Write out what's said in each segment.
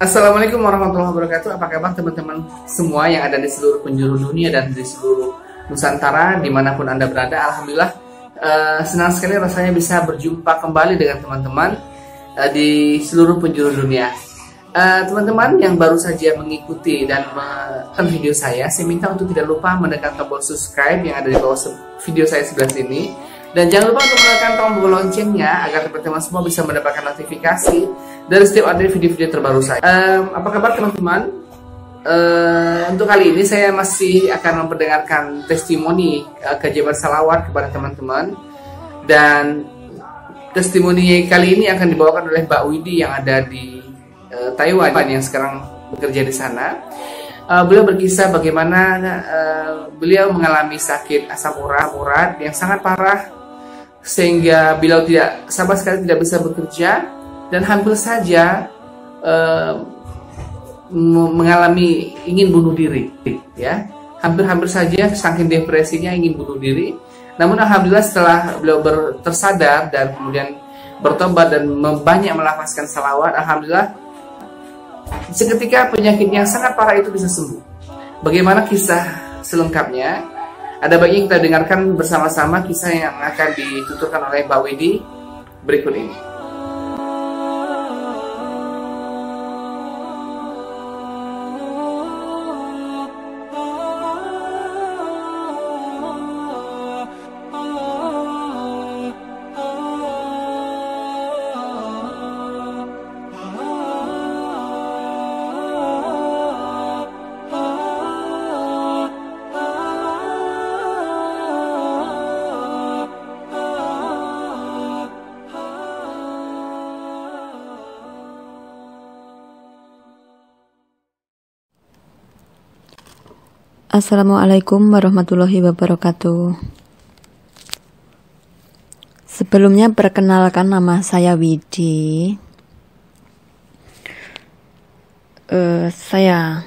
Assalamualaikum warahmatullahi wabarakatuh. Apa kabar teman-teman semua yang ada di seluruh penjuru dunia dan di seluruh Nusantara dimanapun Anda berada? Alhamdulillah senang sekali rasanya bisa berjumpa kembali dengan teman-teman di seluruh penjuru dunia. Teman-teman yang baru saja mengikuti dan menonton video saya minta untuk tidak lupa menekan tombol subscribe yang ada di bawah video saya sebelah sini. Dan jangan lupa untuk menekan tombol loncengnya agar teman-teman semua bisa mendapatkan notifikasi dari setiap ada video-video terbaru saya. Apa kabar teman-teman? Untuk kali ini saya masih akan memperdengarkan testimoni keajaiban salawat kepada teman-teman. Dan testimoni kali ini akan dibawakan oleh Mbak Widi yang ada di Taiwan yang sekarang bekerja di sana. Beliau berkisah bagaimana beliau mengalami sakit asam urat yang sangat parah, sehingga beliau sama sekali tidak bisa bekerja dan hampir saja mengalami ingin bunuh diri, ya, hampir saja saking depresinya ingin bunuh diri. Namun alhamdulillah setelah beliau tersadar dan kemudian bertobat dan banyak melafazkan salawat, alhamdulillah seketika penyakit yang sangat parah itu bisa sembuh. Bagaimana kisah selengkapnya? Ada baiknya kita dengarkan bersama-sama kisah yang akan dituturkan oleh Mbak Widi berikut ini. Assalamualaikum warahmatullahi wabarakatuh. Sebelumnya perkenalkan, nama saya Widi. Saya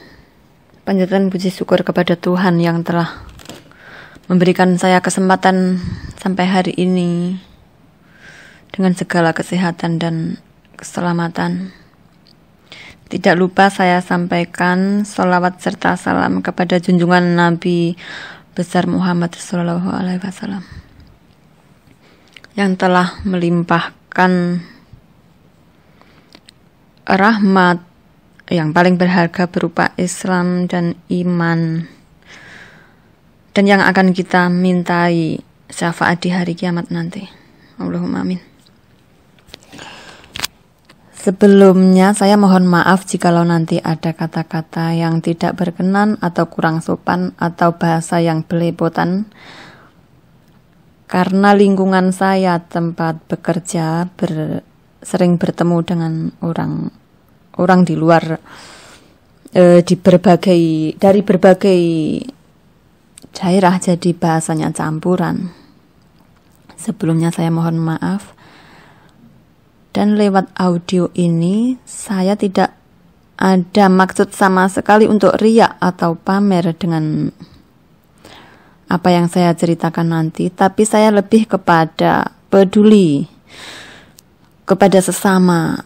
panjatkan puji syukur kepada Tuhan yang telah memberikan saya kesempatan sampai hari ini dengan segala kesehatan dan keselamatan. Tidak lupa saya sampaikan sholawat serta salam kepada junjungan Nabi besar Muhammad SAW yang telah melimpahkan rahmat yang paling berharga berupa Islam dan iman, dan yang akan kita mintai syafaat di hari kiamat nanti. Allahumma amin. Sebelumnya saya mohon maaf jikalau nanti ada kata-kata yang tidak berkenan atau kurang sopan atau bahasa yang belepotan, karena lingkungan saya tempat bekerja sering bertemu dengan orang di luar dari berbagai daerah, jadi bahasanya campuran. Sebelumnya saya mohon maaf. Dan lewat audio ini saya tidak ada maksud sama sekali untuk riak atau pamer dengan apa yang saya ceritakan nanti, tapi saya lebih kepada peduli kepada sesama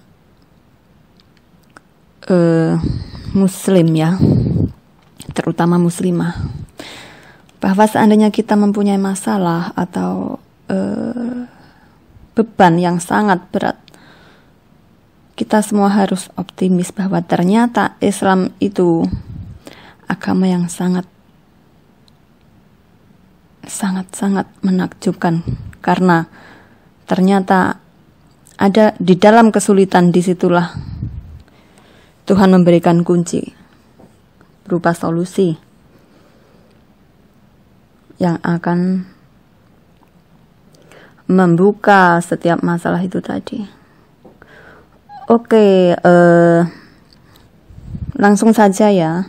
muslim, ya, terutama muslimah, bahwa seandainya kita mempunyai masalah atau beban yang sangat berat, kita semua harus optimis bahwa ternyata Islam itu agama yang sangat menakjubkan, karena ternyata ada di dalam kesulitan, disitulah Tuhan memberikan kunci berupa solusi yang akan membuka setiap masalah itu tadi. Oke, langsung saja ya.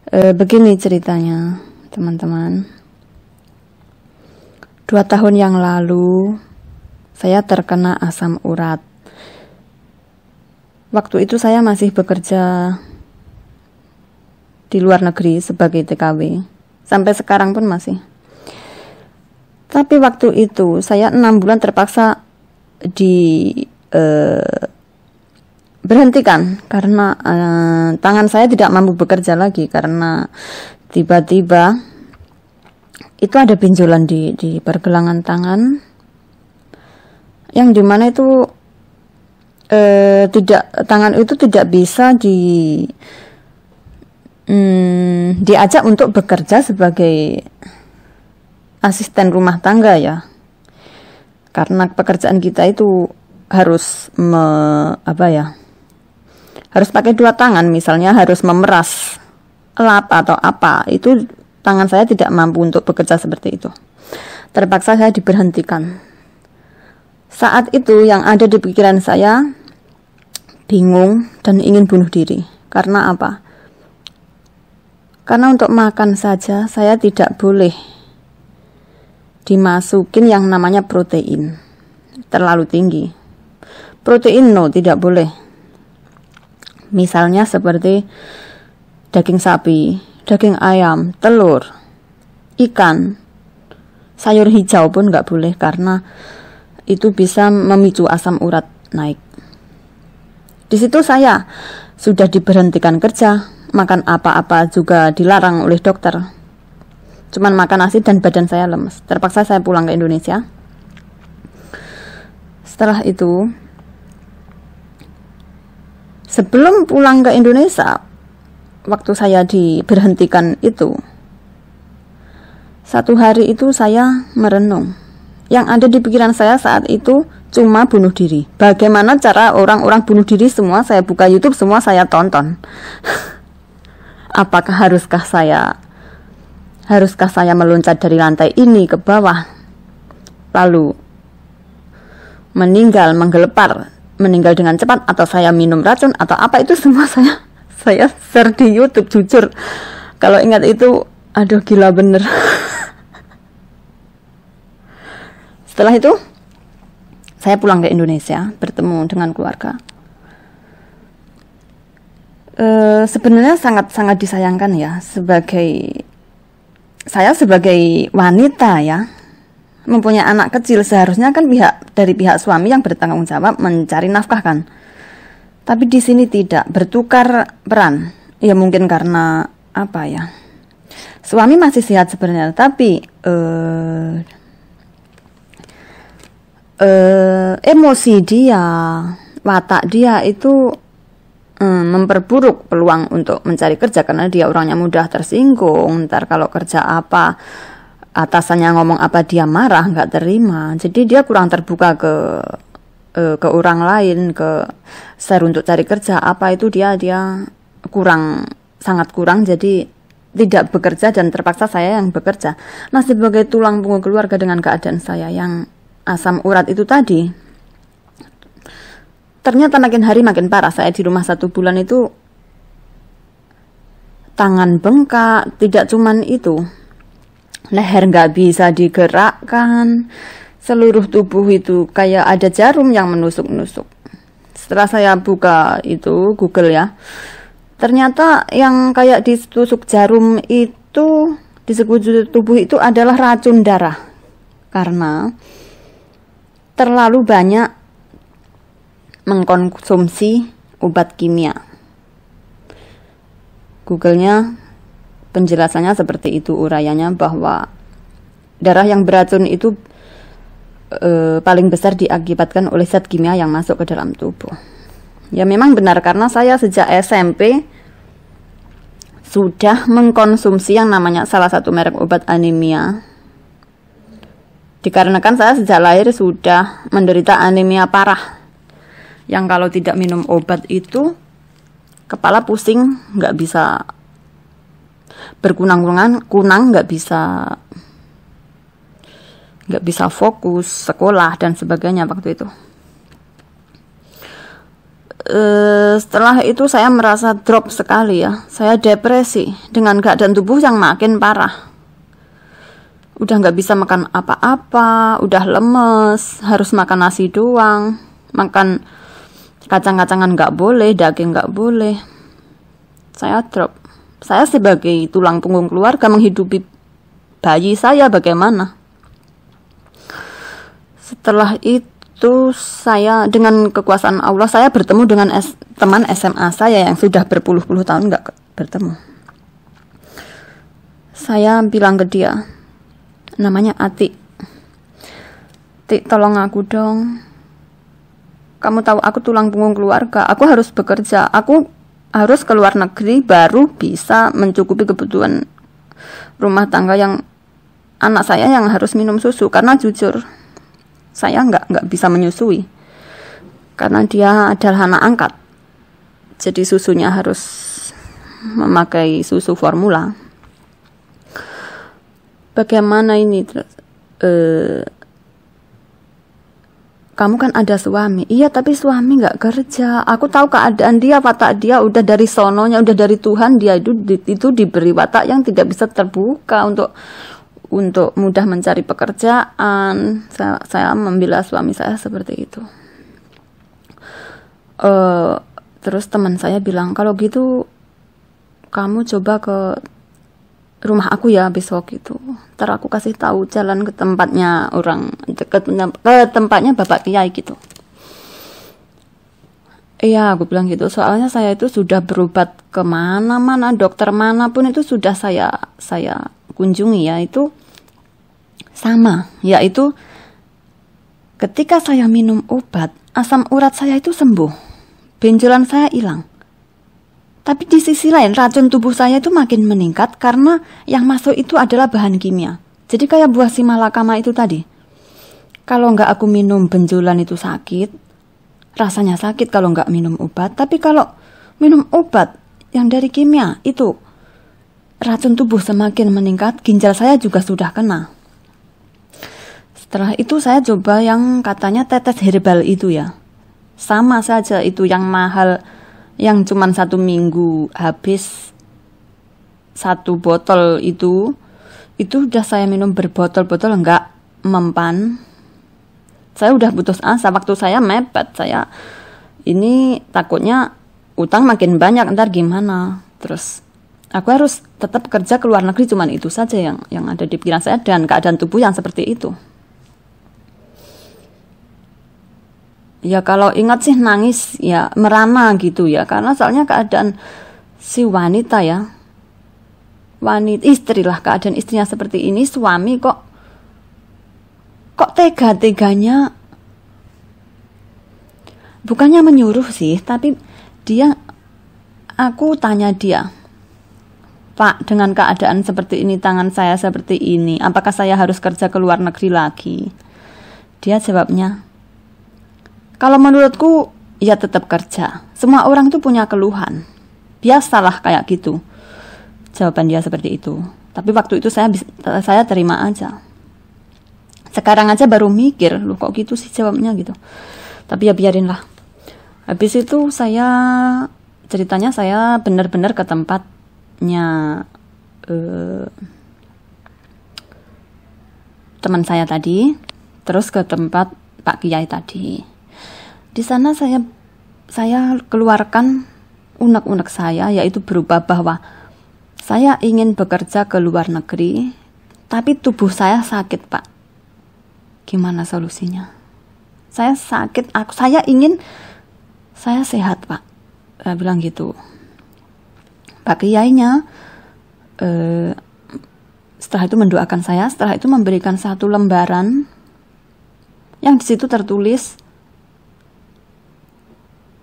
Begini ceritanya, teman-teman. 2 tahun yang lalu, saya terkena asam urat. Waktu itu saya masih bekerja di luar negeri sebagai TKW. Sampai sekarang pun masih. Tapi waktu itu, saya 6 bulan terpaksa berhentikan karena tangan saya tidak mampu bekerja lagi, karena tiba-tiba itu ada benjolan di pergelangan tangan, yang dimana itu tangan itu tidak bisa diajak untuk bekerja sebagai asisten rumah tangga ya, karena pekerjaan kita itu harus harus pakai dua tangan, misalnya harus memeras lap atau apa, itu tangan saya tidak mampu untuk bekerja seperti itu. Terpaksa saya diberhentikan. Saat itu yang ada di pikiran saya bingung dan ingin bunuh diri. Karena apa? Karena untuk makan saja saya tidak boleh dimasukin yang namanya protein, terlalu tinggi. Protein tidak boleh. Misalnya seperti daging sapi, daging ayam, telur, ikan, sayur hijau pun nggak boleh, karena itu bisa memicu asam urat naik. Di situ saya sudah diberhentikan kerja, makan apa-apa juga dilarang oleh dokter. Cuman makan nasi dan badan saya lemes. Terpaksa saya pulang ke Indonesia. Setelah itu, sebelum pulang ke Indonesia, waktu saya diberhentikan itu, satu hari itu saya merenung. Yang ada di pikiran saya saat itu cuma bunuh diri. Bagaimana cara orang-orang bunuh diri semua saya buka YouTube, semua saya tonton. Apakah haruskah saya meloncat dari lantai ini ke bawah, lalu menggelepar, meninggal dengan cepat, atau saya minum racun atau apa, itu semua saya share di YouTube. Jujur kalau ingat itu, aduh gila bener. Setelah itu saya pulang ke Indonesia, bertemu dengan keluarga. Sebenarnya sangat-sangat disayangkan ya, saya sebagai wanita ya, mempunyai anak kecil, seharusnya kan dari pihak suami yang bertanggung jawab mencari nafkah kan. Tapi di sini tidak, bertukar peran. Ya mungkin karena apa ya, suami masih sehat sebenarnya, tapi emosi dia, watak dia itu memperburuk peluang untuk mencari kerja, karena dia orangnya mudah tersinggung. Ntar kalau kerja apa, atasannya ngomong apa, dia marah, nggak terima. Jadi dia kurang terbuka ke orang lain, ke share untuk cari kerja apa itu, dia sangat kurang. Jadi tidak bekerja dan terpaksa saya yang bekerja. Nah, sebagai tulang punggung keluarga dengan keadaan saya yang asam urat itu tadi, ternyata makin hari makin parah. Saya di rumah 1 bulan itu tangan bengkak, tidak cuman itu, leher nggak bisa digerakkan, seluruh tubuh itu kayak ada jarum yang menusuk-nusuk. Setelah saya buka itu Google ya, ternyata yang kayak ditusuk jarum itu di sekujur tubuh itu adalah racun darah, karena terlalu banyak mengkonsumsi obat kimia. Google-nya penjelasannya seperti itu, urayanya bahwa darah yang beracun itu paling besar diakibatkan oleh zat kimia yang masuk ke dalam tubuh. Ya memang benar, karena saya sejak SMP sudah mengkonsumsi yang namanya salah satu merek obat anemia. Dikarenakan saya sejak lahir sudah menderita anemia parah, yang kalau tidak minum obat itu kepala pusing, nggak bisa kunang, nggak bisa fokus sekolah dan sebagainya waktu itu. Setelah itu saya merasa drop sekali ya, saya depresi dengan keadaan tubuh yang makin parah. Udah nggak bisa makan apa-apa, udah lemes, harus makan nasi doang, makan kacang-kacangan nggak boleh, daging nggak boleh. Saya drop. Saya sebagai tulang punggung keluarga menghidupi bayi saya bagaimana? Setelah itu itu saya dengan kekuasaan Allah saya bertemu dengan teman SMA saya yang sudah berpuluh-puluh tahun nggak bertemu. Saya bilang ke dia, namanya Ati, Ti, tolong aku dong. Kamu tahu aku tulang punggung keluarga, aku harus bekerja, aku harus ke luar negeri baru bisa mencukupi kebutuhan rumah tangga yang anak saya yang harus minum susu, karena jujur saya nggak bisa menyusui karena dia adalah anak angkat, jadi susunya harus memakai susu formula. Bagaimana ini? Kamu kan ada suami. Iya, tapi suami nggak kerja. Aku tahu keadaan dia, watak dia udah dari sononya, udah dari Tuhan, dia itu diberi watak yang tidak bisa terbuka untuk mudah mencari pekerjaan. Saya membela suami saya seperti itu. Terus teman saya bilang, kalau gitu kamu coba ke rumah aku ya besok gitu. Ntar aku kasih tahu jalan ke tempatnya orang, ke tempatnya Bapak Kiai gitu. Iya, aku bilang gitu. Soalnya saya itu sudah berobat kemana-mana, dokter manapun itu sudah saya kunjungi ya, itu sama, yaitu ketika saya minum obat, asam urat saya itu sembuh, benjolan saya hilang. Tapi di sisi lain racun tubuh saya itu makin meningkat karena yang masuk itu adalah bahan kimia. Jadi kayak buah simalakama itu tadi. Kalau nggak aku minum, benjolan itu sakit, rasanya sakit kalau nggak minum obat. Tapi kalau minum obat yang dari kimia itu racun tubuh semakin meningkat, ginjal saya juga sudah kena. Setelah itu saya coba yang katanya tetes herbal itu ya. Sama saja itu yang mahal, yang cuman 1 minggu habis 1 botol itu udah saya minum berbotol-botol nggak mempan. Saya udah putus asa, waktu saya mepet, saya ini takutnya utang makin banyak, ntar gimana. Terus aku harus tetap kerja ke luar negeri, cuman itu saja yang ada di pikiran saya dan keadaan tubuh yang seperti itu. Ya kalau ingat sih nangis ya, merana gitu ya, karena soalnya keadaan si wanita ya, istri lah, keadaan istrinya seperti ini, suami kok tega-teganya, bukannya menyuruh sih, tapi aku tanya dia, Pak, dengan keadaan seperti ini, tangan saya seperti ini, apakah saya harus kerja ke luar negeri lagi? Dia jawabnya, kalau menurutku ya tetap kerja. Semua orang tuh punya keluhan. Biasalah kayak gitu. Jawaban dia seperti itu. Tapi waktu itu saya terima aja. Sekarang aja baru mikir, loh kok gitu sih jawabnya gitu. Tapi ya biarinlah. Habis itu ceritanya saya benar-benar ke tempatnya teman saya tadi, terus ke tempat Pak Kiai tadi. Di sana saya keluarkan unek-unek saya, yaitu berupa bahwa saya ingin bekerja ke luar negeri, tapi tubuh saya sakit, Pak. Gimana solusinya? Saya sakit, saya sehat, Pak. Saya bilang gitu. Pak Kiainya setelah itu mendoakan saya, setelah itu memberikan 1 lembaran yang di situ tertulis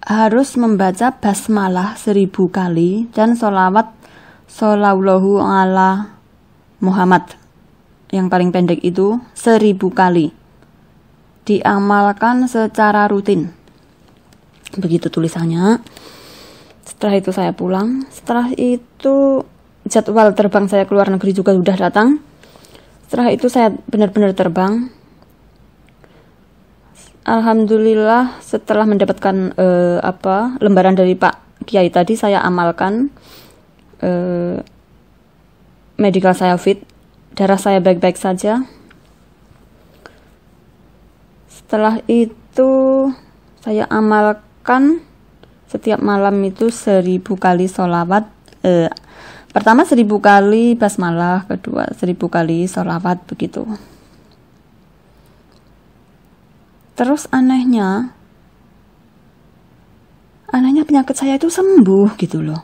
harus membaca basmalah 1000 kali dan sholawallahu ala Muhammad, yang paling pendek itu 1000 kali, diamalkan secara rutin. Begitu tulisannya. Setelah itu saya pulang. Setelah itu jadwal terbang saya ke luar negeri juga sudah datang. Setelah itu saya benar-benar terbang. Alhamdulillah setelah mendapatkan lembaran dari Pak Kiai tadi, saya amalkan, medical saya fit, darah saya baik-baik saja. Setelah itu saya amalkan setiap malam itu 1000 kali sholawat. Pertama 1000 kali basmalah, kedua 1000 kali sholawat, begitu. Terus anehnya penyakit saya itu sembuh gitu loh.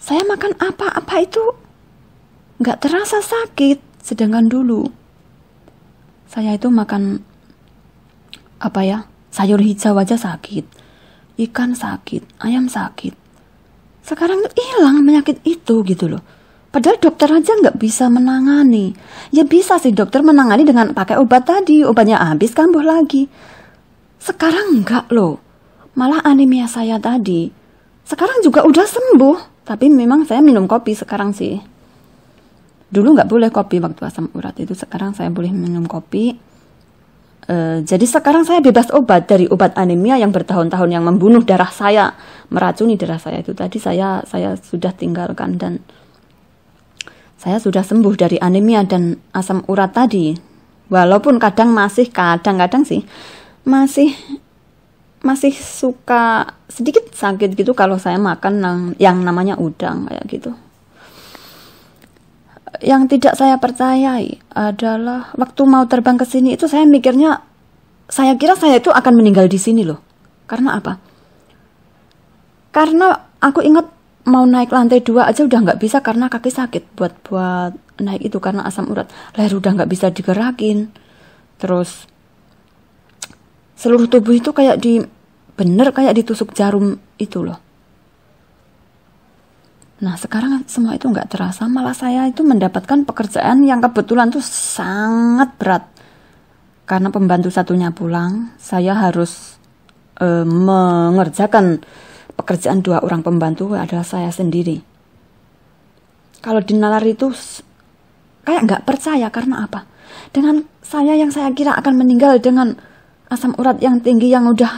Saya makan apa-apa itu nggak terasa sakit. Sedangkan dulu saya itu makan sayur hijau aja sakit, ikan sakit, ayam sakit. Sekarang hilang penyakit itu gitu loh. Padahal dokter aja nggak bisa menangani. Ya bisa sih dokter menangani dengan pakai obat tadi, obatnya habis kambuh lagi. Sekarang enggak loh. Malah anemia saya tadi sekarang juga udah sembuh. Tapi memang saya minum kopi sekarang sih. Dulu nggak boleh kopi waktu asam urat itu, sekarang saya boleh minum kopi. Jadi sekarang saya bebas obat dari obat anemia yang bertahun-tahun yang membunuh darah saya, meracuni darah saya itu tadi saya sudah tinggalkan dan saya sudah sembuh dari anemia dan asam urat tadi. Walaupun kadang-kadang sih masih suka sedikit sakit gitu kalau saya makan yang namanya udang kayak gitu. Yang tidak saya percayai adalah waktu mau terbang ke sini itu saya mikirnya, saya kira saya itu akan meninggal di sini loh. Karena apa? Karena aku ingat mau naik lantai 2 aja udah nggak bisa karena kaki sakit buat naik itu karena asam urat. Leher udah nggak bisa digerakin. Terus seluruh tubuh itu kayak ditusuk jarum itu loh. Nah sekarang semua itu nggak terasa, malah saya itu mendapatkan pekerjaan yang kebetulan tuh sangat berat. Karena pembantu satunya pulang, saya harus mengerjakan pekerjaan 2 orang pembantu adalah saya sendiri. Kalau di nalar itu kayak nggak percaya karena apa? Dengan saya yang saya kira akan meninggal dengan asam urat yang tinggi yang udah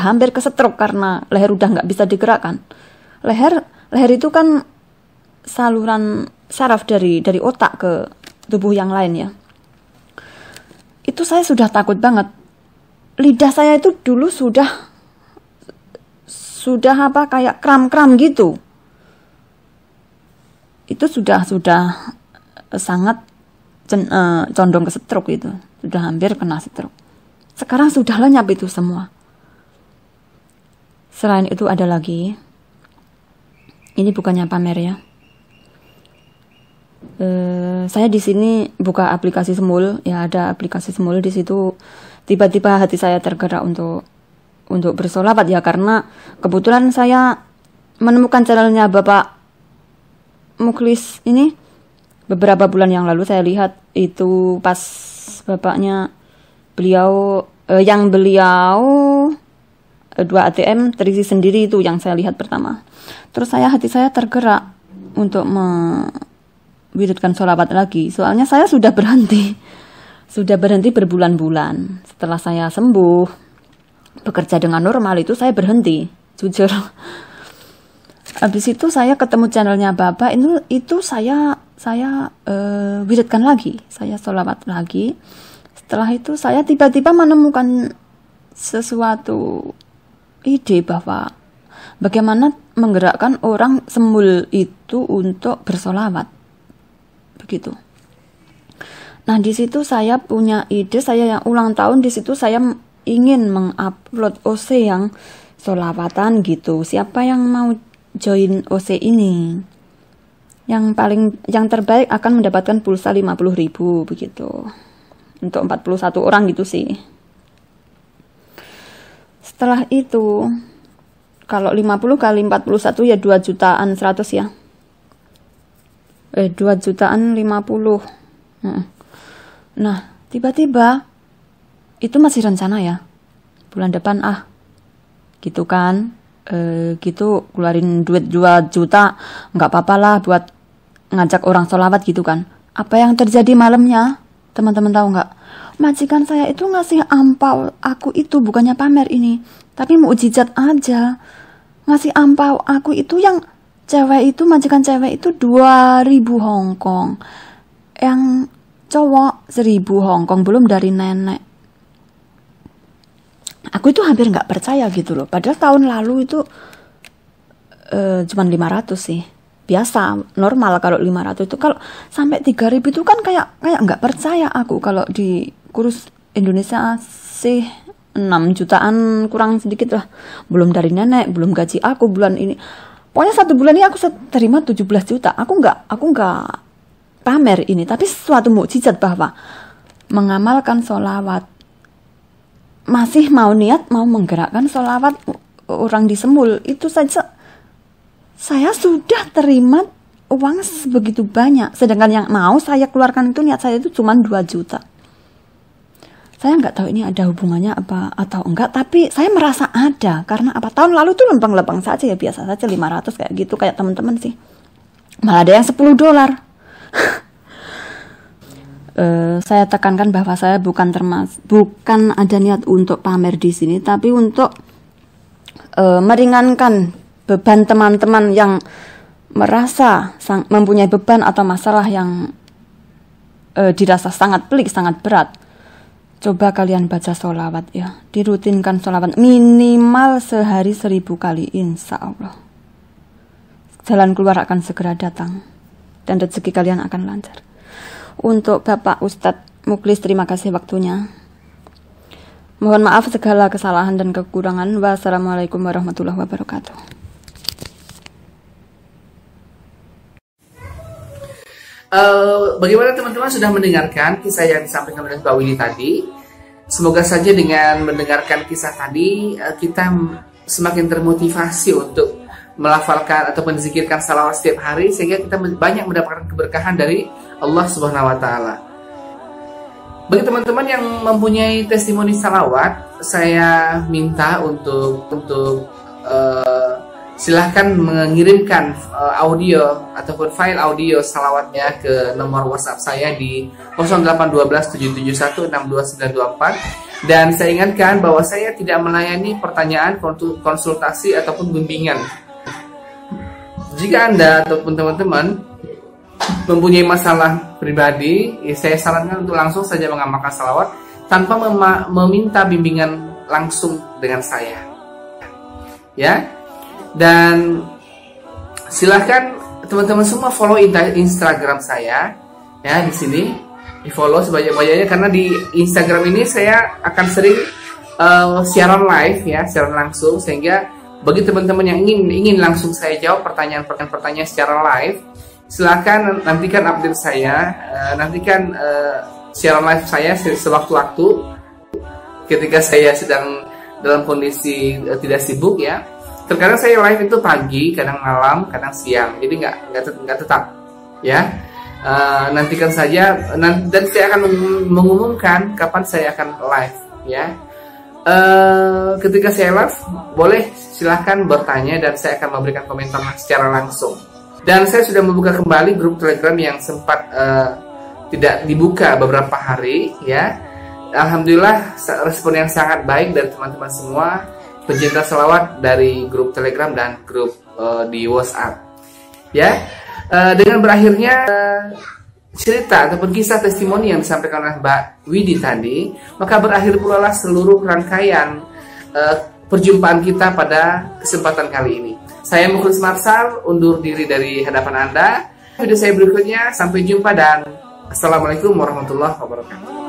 hampir kesetruk karena leher udah nggak bisa digerakkan. Leher itu kan saluran saraf dari otak ke tubuh yang lain ya. Itu saya sudah takut banget. Lidah saya itu dulu sudah kayak kram-kram gitu. Itu sudah sangat condong ke stroke itu. Sudah hampir kena stroke. Sekarang sudah lenyap itu semua. Selain itu ada lagi. Ini bukannya pamer ya. Saya di sini buka aplikasi Semul, ya ada aplikasi Semul di situ. Tiba-tiba hati saya tergerak untuk bersolawat ya karena kebetulan saya menemukan channelnya Bapak Mukhlis ini beberapa bulan yang lalu. Saya lihat itu pas beliau 2 ATM terisi sendiri itu yang saya lihat pertama. Terus hati saya tergerak untuk mewiridkan sholawat lagi. Soalnya saya sudah berhenti berbulan-bulan. Setelah saya sembuh, bekerja dengan normal itu saya berhenti, jujur. Habis itu saya ketemu channelnya Bapak itu saya wiridkan lagi, saya sholawat lagi. Setelah itu saya tiba-tiba menemukan sesuatu ide bahwa bagaimana menggerakkan orang Semul itu untuk bersolawat. Begitu. Nah, di situ saya punya ide, saya yang ulang tahun di situ saya ingin mengupload OC yang solawatan gitu. Siapa yang mau join OC ini? Yang terbaik akan mendapatkan pulsa 50.000 begitu. Untuk 41 orang gitu sih. Setelah itu kalau 50 kali 41 ya 2 jutaan 100 ya. 2 jutaan 50. Nah, tiba-tiba itu masih rencana ya. Bulan depan gitu kan. Gitu keluarin duit 2 juta, nggak apa-apa lah buat ngajak orang sholawat gitu kan. Apa yang terjadi malamnya? Teman-teman tahu nggak? Majikan saya itu ngasih ampau aku itu bukannya pamer ini, tapi mukjizat aja. Ngasih ampau aku itu yang cewek itu, majikan cewek itu 2.000 Hongkong. Yang cowok 1.000 Hongkong, belum dari nenek. Aku itu hampir nggak percaya gitu loh. Padahal tahun lalu itu cuma 500 sih. Biasa, normal kalau 500 itu. Kalau sampai 3.000 itu kan kayak nggak percaya aku kalau di kurus Indonesia sih 6 jutaan kurang sedikit lah. Belum dari nenek, belum gaji aku bulan ini. Pokoknya 1 bulan ini aku terima 17 juta. Aku nggak pamer ini, tapi suatu mukjizat bahwa mengamalkan sholawat, masih mau niat mau menggerakkan sholawat orang di Semul, itu saja saya sudah terima uang sebegitu banyak. Sedangkan yang mau saya keluarkan itu, niat saya itu cuma 2 juta. Saya nggak tahu ini ada hubungannya apa atau enggak, tapi saya merasa ada. Karena apa, tahun lalu tuh lempeng-lempeng saja ya, biasa saja 500 kayak gitu, kayak teman-teman sih. Malah ada yang $10. Saya tekankan bahwa saya bukan ada niat untuk pamer di sini, tapi untuk meringankan beban teman-teman yang merasa mempunyai beban atau masalah yang dirasa sangat pelik, sangat berat. Coba kalian baca sholawat ya, dirutinkan sholawat minimal sehari 1000 kali, insya Allah jalan keluar akan segera datang dan rezeki kalian akan lancar. Untuk Bapak Ustadz Muklis, terima kasih waktunya. Mohon maaf segala kesalahan dan kekurangan. Wassalamualaikum warahmatullahi wabarakatuh. Bagaimana teman-teman sudah mendengarkan kisah yang disampaikan oleh Mbak Winnie tadi? Semoga saja dengan mendengarkan kisah tadi kita semakin termotivasi untuk melafalkan atau menzikirkan salawat setiap hari, sehingga kita banyak mendapatkan keberkahan dari Allah Subhanahu wa Ta'ala. Bagi teman-teman yang mempunyai testimoni salawat, saya minta untuk silahkan mengirimkan audio ataupun file audio salawatnya ke nomor WhatsApp saya di 0812-771-62924. Dan saya ingatkan bahwa saya tidak melayani pertanyaan, konsultasi ataupun bimbingan. Jika Anda ataupun teman-teman mempunyai masalah pribadi, saya sarankan untuk langsung saja mengamalkan salawat tanpa meminta bimbingan langsung dengan saya. Ya. Dan silahkan teman-teman semua follow Instagram saya ya, di sini di follow sebanyak-banyaknya, karena di Instagram ini saya akan sering siaran live ya, siaran langsung, sehingga bagi teman-teman yang ingin langsung saya jawab pertanyaan secara live, silahkan nantikan update saya, nantikan siaran live saya sewaktu-waktu ketika saya sedang dalam kondisi tidak sibuk ya. Terkadang saya live itu pagi, kadang malam, kadang siang, jadi nggak tetap, ya. Nantikan saja, dan saya akan mengumumkan kapan saya akan live, ya. Ketika saya live, boleh silahkan bertanya dan saya akan memberikan komentar secara langsung. Dan saya sudah membuka kembali grup Telegram yang sempat tidak dibuka beberapa hari, ya. Alhamdulillah respon yang sangat baik dari teman-teman semua pencinta selawat dari grup Telegram dan grup di WhatsApp. Ya, dengan berakhirnya cerita ataupun kisah testimoni yang disampaikan oleh Mbak Widi tadi, maka berakhir pula lah seluruh rangkaian perjumpaan kita pada kesempatan kali ini. Saya Muklis Marsal undur diri dari hadapan Anda. Video saya berikutnya, sampai jumpa dan Assalamualaikum warahmatullahi wabarakatuh.